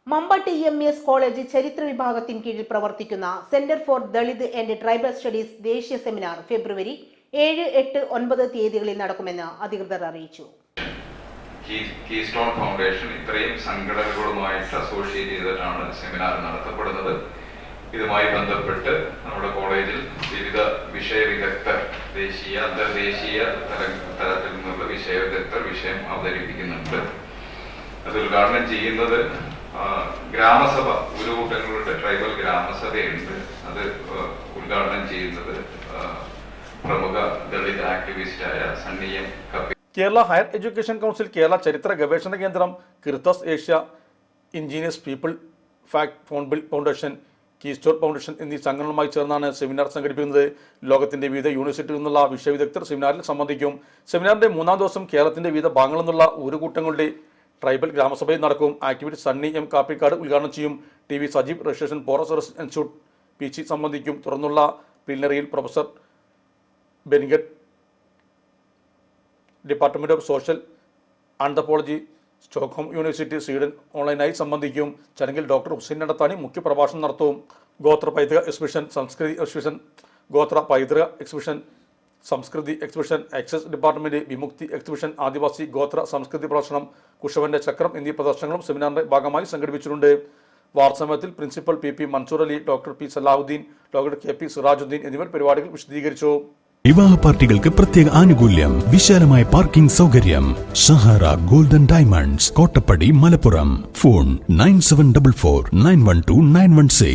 മമ്പട്ടി EMS college ചരിത്ര വിഭാഗത്തിന് കീഴിൽ പ്രവർത്തിക്കുന്ന centre for Dalit and tribal studies ദേശീയ സെമിനാർ ഫെബ്രുവരി 7, 8, 9 തീയതികളിൽ നടക്കുമെന്ന് അധികൃതർ അറിയിച്ചു. കീസ്റ്റോൺ ഫൗണ്ടേഷൻ ഇത്രയും സംഘടനകളുമായിട്ട് അസോസിയേറ്റ് ചെയ്തിട്ടാണ് സെമിനാർ നടത്തപ്പെടുന്നത്. ഇതുമായി ബന്ധപ്പെട്ട് നമ്മുടെ കോളേജിൽ വിവിധ വിഷയ വിദഗ്ധർ, ദേശീയ അന്തർദേശീയ തലത്തിൽ നിന്നുള്ള വിഷയ വിദഗ്ധർ വിഷയം അവതരിപ്പിക്കുന്നുണ്ട്. അത് ഉദ്ഘാടനം ചെയ്യുന്നത് ഗ്രാമസഭ, ഒരു കൂട്ടങ്ങളുടെ ട്രൈബൽ ഗ്രാമസഭയുണ്ട്. അത് ഉദ്ഘാടനം ചെയ്യുന്നത് പ്രമുഖ ദളിത് ആക്ടിവിസ്റ്റായ സണ്ണി എം കപ്പി. Kerala higher education council, Kerala ചരിത്ര ഗവേഷണ കേന്ദ്രം, കിർത്തസ് Asia engineers people fact foundation, Keystone Foundation എന്നീ സംഘടനകളുമായി ചേർന്നാണ് സെമിനാർ സംഘടിപ്പിക്കുന്നത്. ലോകത്തിന്റെ വിവിധ യൂണിവേഴ്സിറ്റികളിൽ നിന്നുള്ള വിഷയ വിദഗ്ധർ സെമിനാറിൽ സംബന്ധിക്കും. സെമിനാറിന്റെ 3-ാം ദിവസം കേരളത്തിന്റെ വിവിധ ഭാഗങ്ങളിൽ നിന്നുള്ള ഒരു കൂട്ടങ്ങളുടെ ട്രൈബൽ ഗ്രാമസഭയിൽ നടക്കും. ആക്ടിവിസ്റ്റ് സണ്ണി എം കാപ്പിക്കാട് ഉദ്ഘാടനം ചെയ്യും. TV Sajeev registration forest research institute PC സംബന്ധിക്കും. തുടർന്നുള്ള പ്ലീനറിയിൽ പ്രൊഫസർ ബെനിഗഡ്, department of social anthropology, Stockholm university, Sweden ഓൺലൈനായി സംബന്ധിക്കും. ചടങ്ങിൽ ഡോക്ടർ ഹുസൈൻ നടത്താനി മുഖ്യപ്രഭാഷണം നടത്തും. ഗോത്ര പൈതൃക എക്സിബിഷൻ, സംസ്കൃതി എക്സിബിഷൻ, ഗോത്ര പൈതൃക എക്സിബിഷൻ, സംസ്കൃതി എക്സിബിഷൻ, എക്സൈസ് ഡിപ്പാർട്ട്മെന്റ്, വിമുക്തി എക്സിബിഷൻ, ആദിവാസി ഗോത്ര സംസ്കൃതി പ്രദർശനം, കുഷവന്റെ ചക്രം എന്നീ പ്രദർശനങ്ങളും സെമിനാറിന്റെ ഭാഗമായി സംഘടിപ്പിച്ചിട്ടുണ്ട്. വാർത്താസമ്മേളനത്തിൽ principal PP Mansoor Ali, doctor P Salahuddin, doctor KP Sirajuddin എന്നിവർ പരിപാടികൾ വിശദീകരിച്ചു. വിവാഹ പാർട്ടികൾക്ക് പ്രത്യേക ആനുകൂല്യം, വിശാലമായ പാർക്കിംഗ് സൗകര്യം. Sahara golden diamonds, Kottappadi, Malappuram. Phone 9744 912 916.